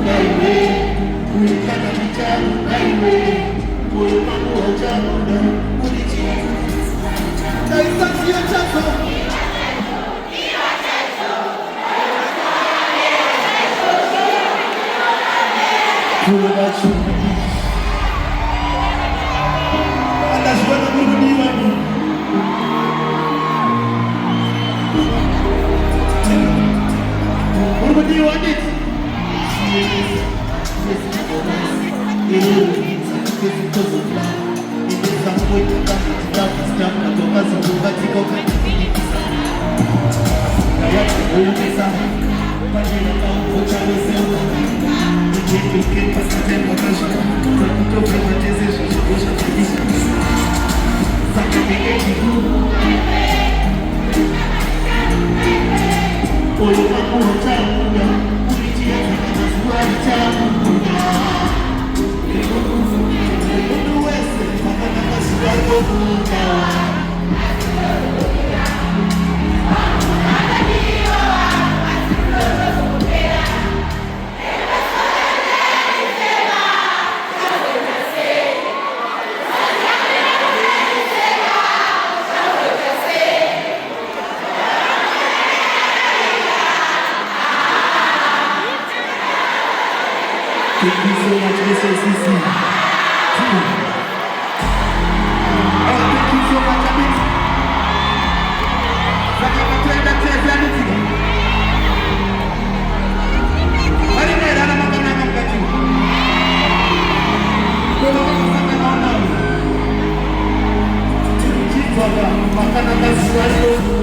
Baby Thank you so much, Mr. CC. Thank you so much, Amit. Tunakwenda tena tena. Hadi leo ana makana mkati. Kwa sababu naona. Tukitoka makana kazi wao.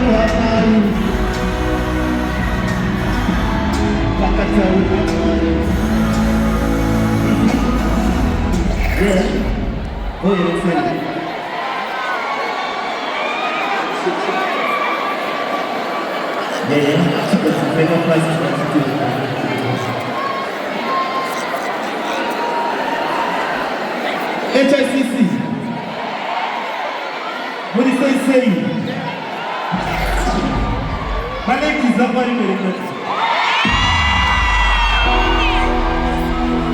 Bye. Yeah, she was very fast. HICC. What is they saying? My name is Zapari American.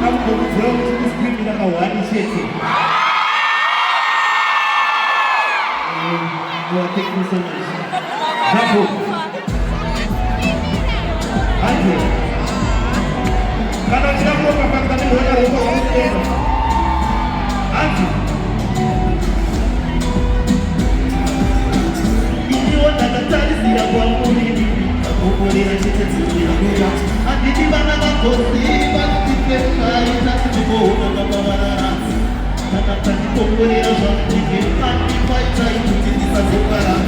I'm going to tell you this people that are one shaking. Thank you so much. Bravo. Andrew. Kalau tidak mau pakai tadi boleh rupa orang. Andrew. Ini orang tak cari siapa buat ini. Aku boleh nanti cari dia. Adi di mana kau tiba tiba hari tak cukup nak bawa. Karena tadi kau boleh rasa tinggi. Adi baca itu jadi sesuatu.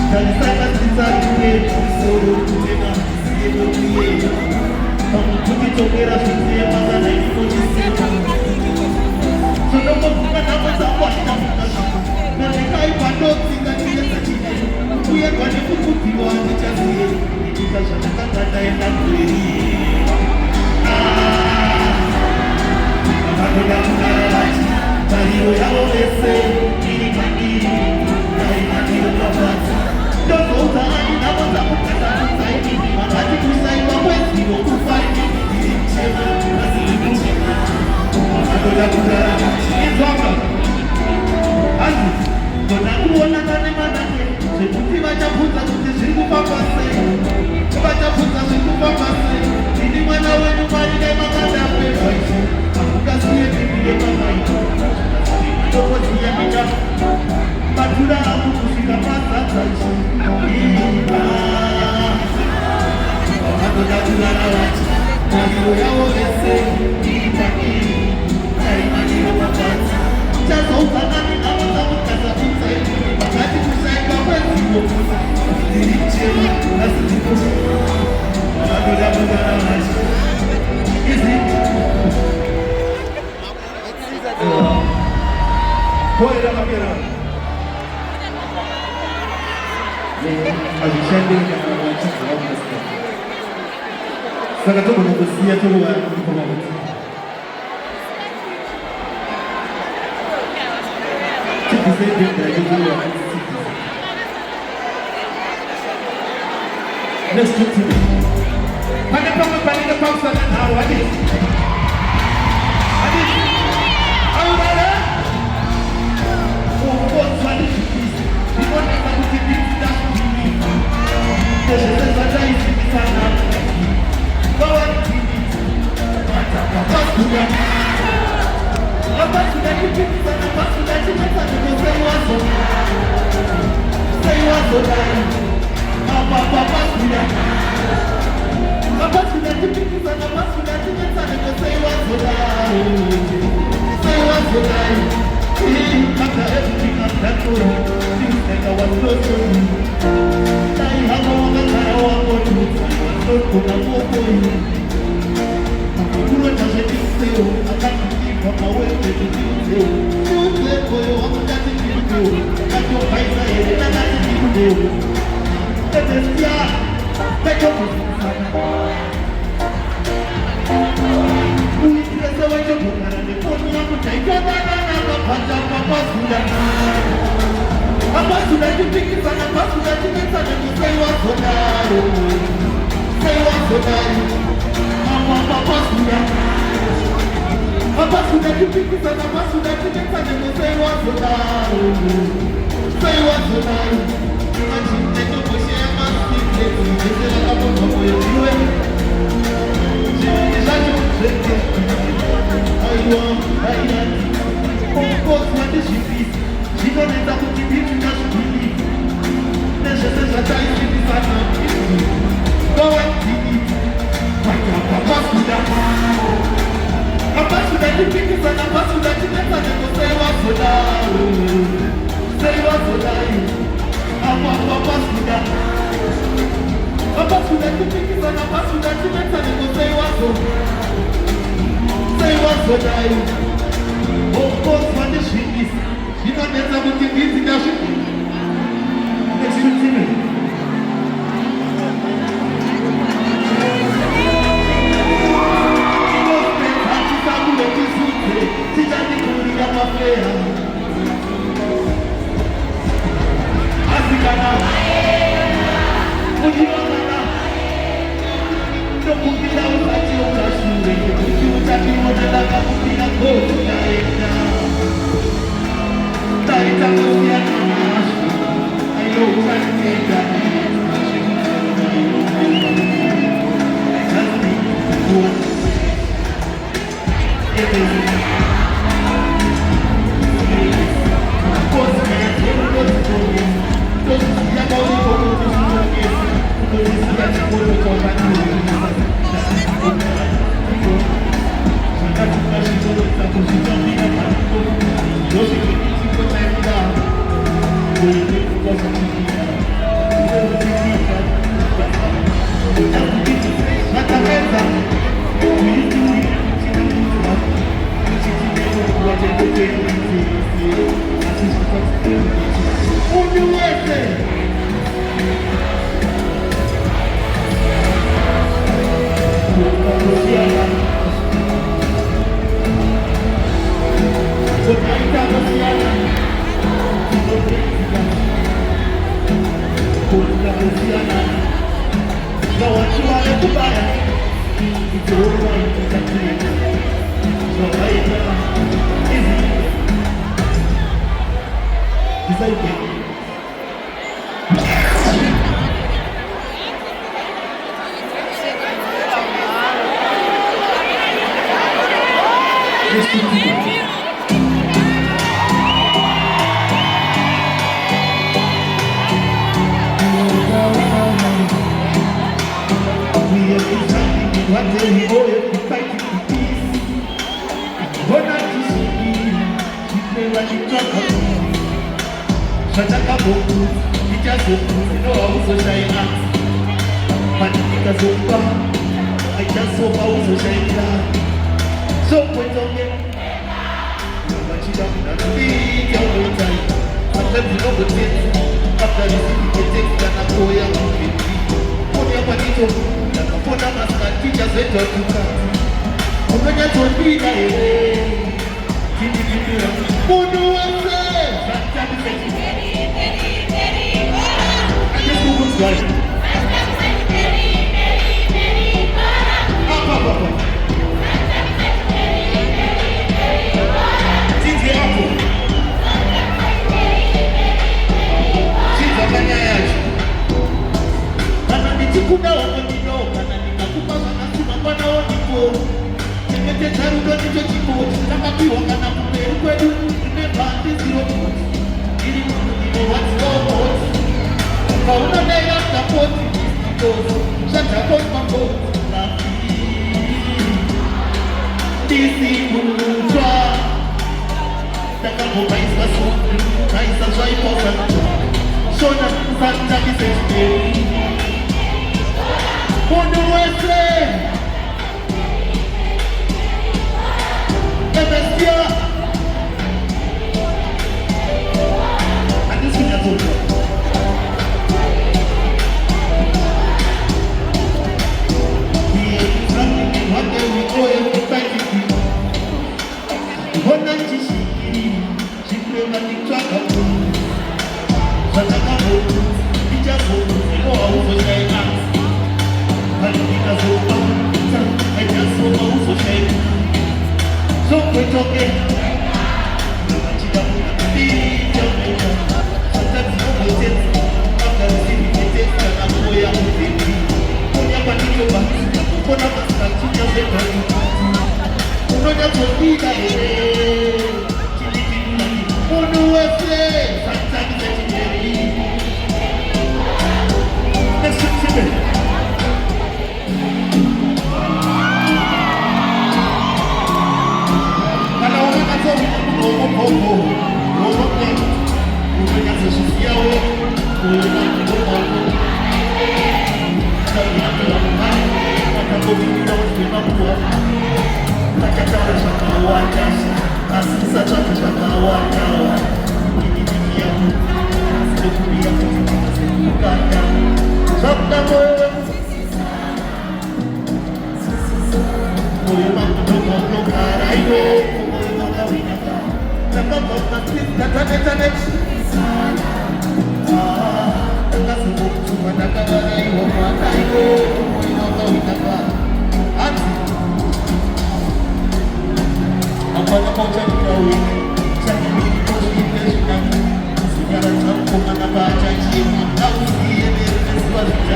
Dan saya tidak ingin suruh kita hidup dia. Kamu pergi coba sini mana lagi posisi. Sudah bukan apa sahaja kita. Mereka ibadat tinggal di sini. Bukan banyak buku diwan dicari. Kita sudah kata yang nak beri. Apa yang nak cari yang boleh ini pagi. Dari pagi lepas. Don't go down, I was up with the side. I think we say, but when you go to fight, it's Saka tuko nagusia tu wa pamoja. Tukisema ndio let's talk to me. Pale pausa na hadi. Au dada. Kwa swali hili. Nione kama kipindi ndani. Ndio sasa hivi sana. Sana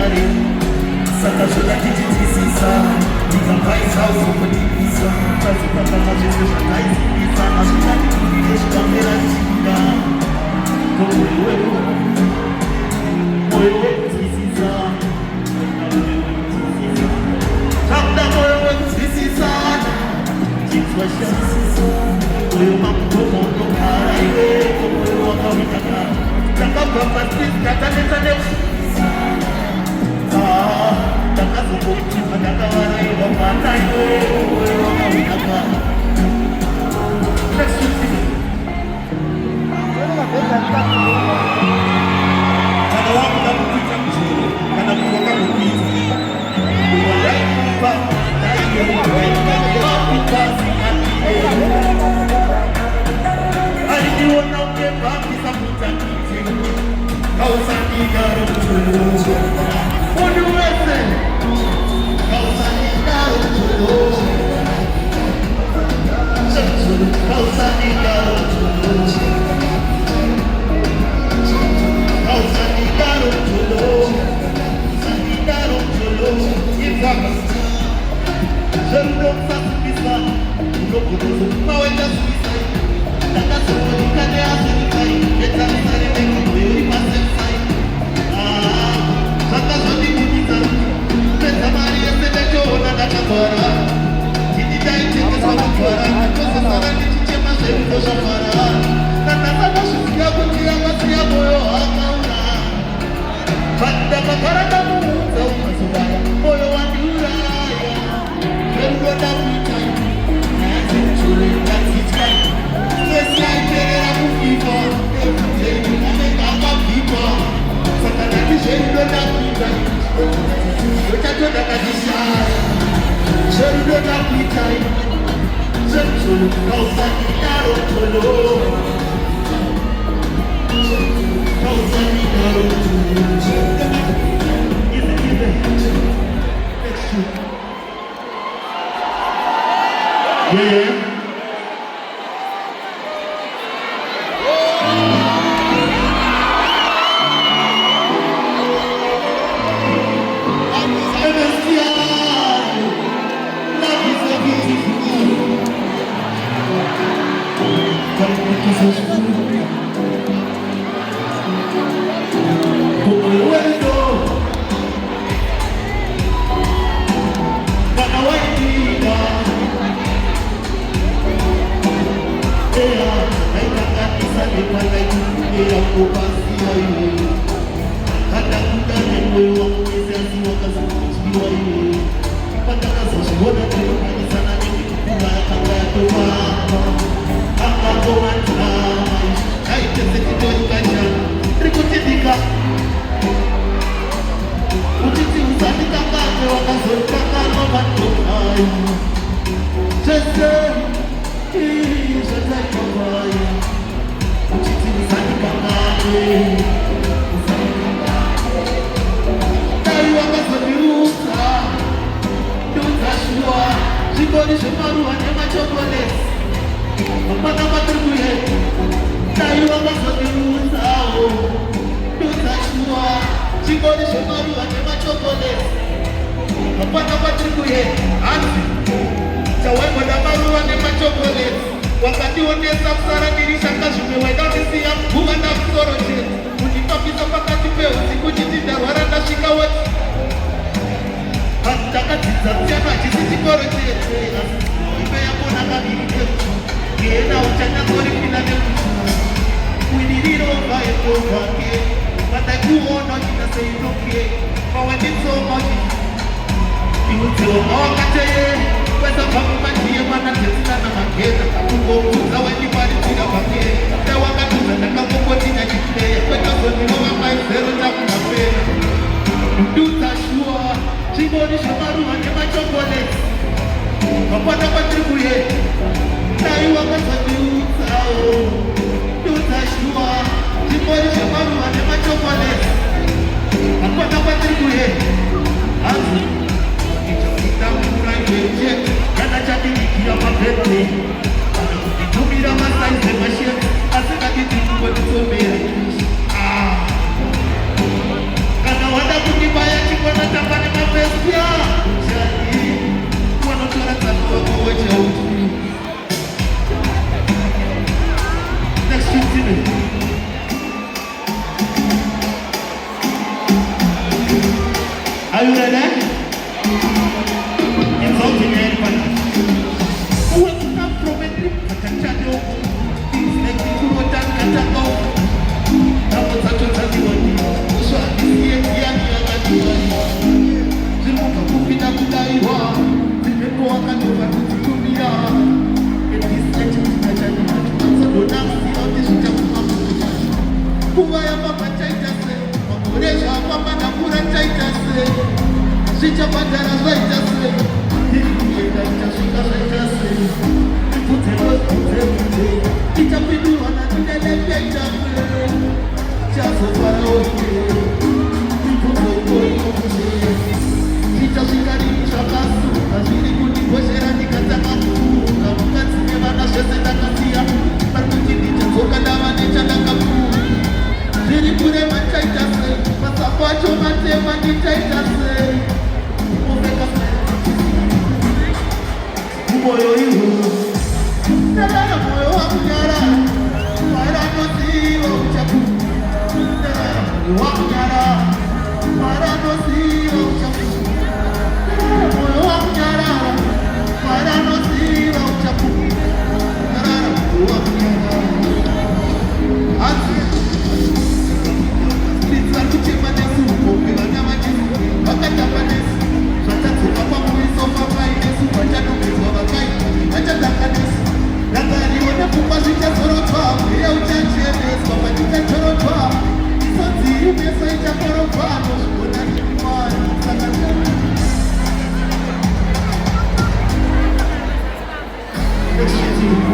kare saka zvoda tichitisisa ndikapaisawo zokudivisa tazipapama zvese zvataisivisa hazvinatikuite zvipambera chinga komwoyo wedu moyo wekuzwisisa takuda moyo wekuzwisisana chinzwa shamsisa moyo makutomonokara iweko moyo wakawitaka takabva pasi tatanetsa nekusisa takazokokutima takavarairwa mwana iweko moyo wakawitaka kana wakuda kukuita mjero kana kuti wakagokuita walaikupa alidiona ukebambisa kutakiti kausandigaro mtolo mundu wese kausandigaro mtolo kausandigaro mtolo kausandigaro mtolo kausandigaro mtolo ipaka Jendo fasibisa, unokudozo mawenda suisai. Takasomo nikane asirikai, eta misare meko moyori masensai. Takasomo nikuniza, pesa mari esedejo ona nakabara. Tididai cheke sabutwara, kosa sara nichiche masheru doshafara. Nanasa shukia kutia masia moyo hakauna. Banda makarata muza umasubaya, moyo wandura. When you got me time, that's it time. Yes, I get up with people. Every day you make up people. Sometimes you say you don't have me time. You can't do that at this time. So you don't have me time. So you don't have me time. Yeah. Wakati wote safsara nilishaka zumewenda nisi ya mkuwa na msoroje unipapisa pakati peo siku jitida waranda shika wote hataka tizamtiana jisiti koroje ibe ya mona kamili ketu kiena uchanya kori kina neku kuiniriro vae kovake kata kuono jina seidoke mawendi somoji iutio mawakateye Wesa kamu manjie mana tesina na maketa Kuko kuza weni pari tina pake Te wakatuza na kamoko tina jitleya Kweka zoni wa maizero jamu na pena Nduta shua Chiboni shumaru hanyema chocolate Kapata patriku ye Tai wakasani utao Nduta shua Chiboni shumaru hanyema chocolate Kapata patriku ye Azi Kana chati nikia mapete Tumira masaize mashia Asika kitiku kwa tusomea Kana wada kukibaya chika Are you ready? Exalting your head. Who has come from a dream? Katachato. Things like the Kurotan Katato. Now what's that to tell you? So I can see it here. Zimuka kupita kudaiwa. Zimekuwa kanyoka kuzitumia. It is such a tragedy. So don't ask me how this is just kuwa ya mama chaitase, maboresha mama na kura chaitase, shicha badara chaitase, hii ya chashika chaitase, pute, ichapidu wana nidele chaitase, chaso faraoke, pute, ichashika ni chakasu, ashiri kuniboshera nikatakamu, kamukatsi kevana shese takasia, parmuti nichazoka dawa nichadakamu. Diri kure machaitase, masapacho matema nichaitase. Umeka umoyo ihu, nalala moyo wangu nyara, marano siwa uchafu. Nalala moyo wangu nyara, marano siwa uchafu. Nalala moyo wangu nyara, marano siwa uchafu. Nalala moyo wangu nyara. Asante. Thank you.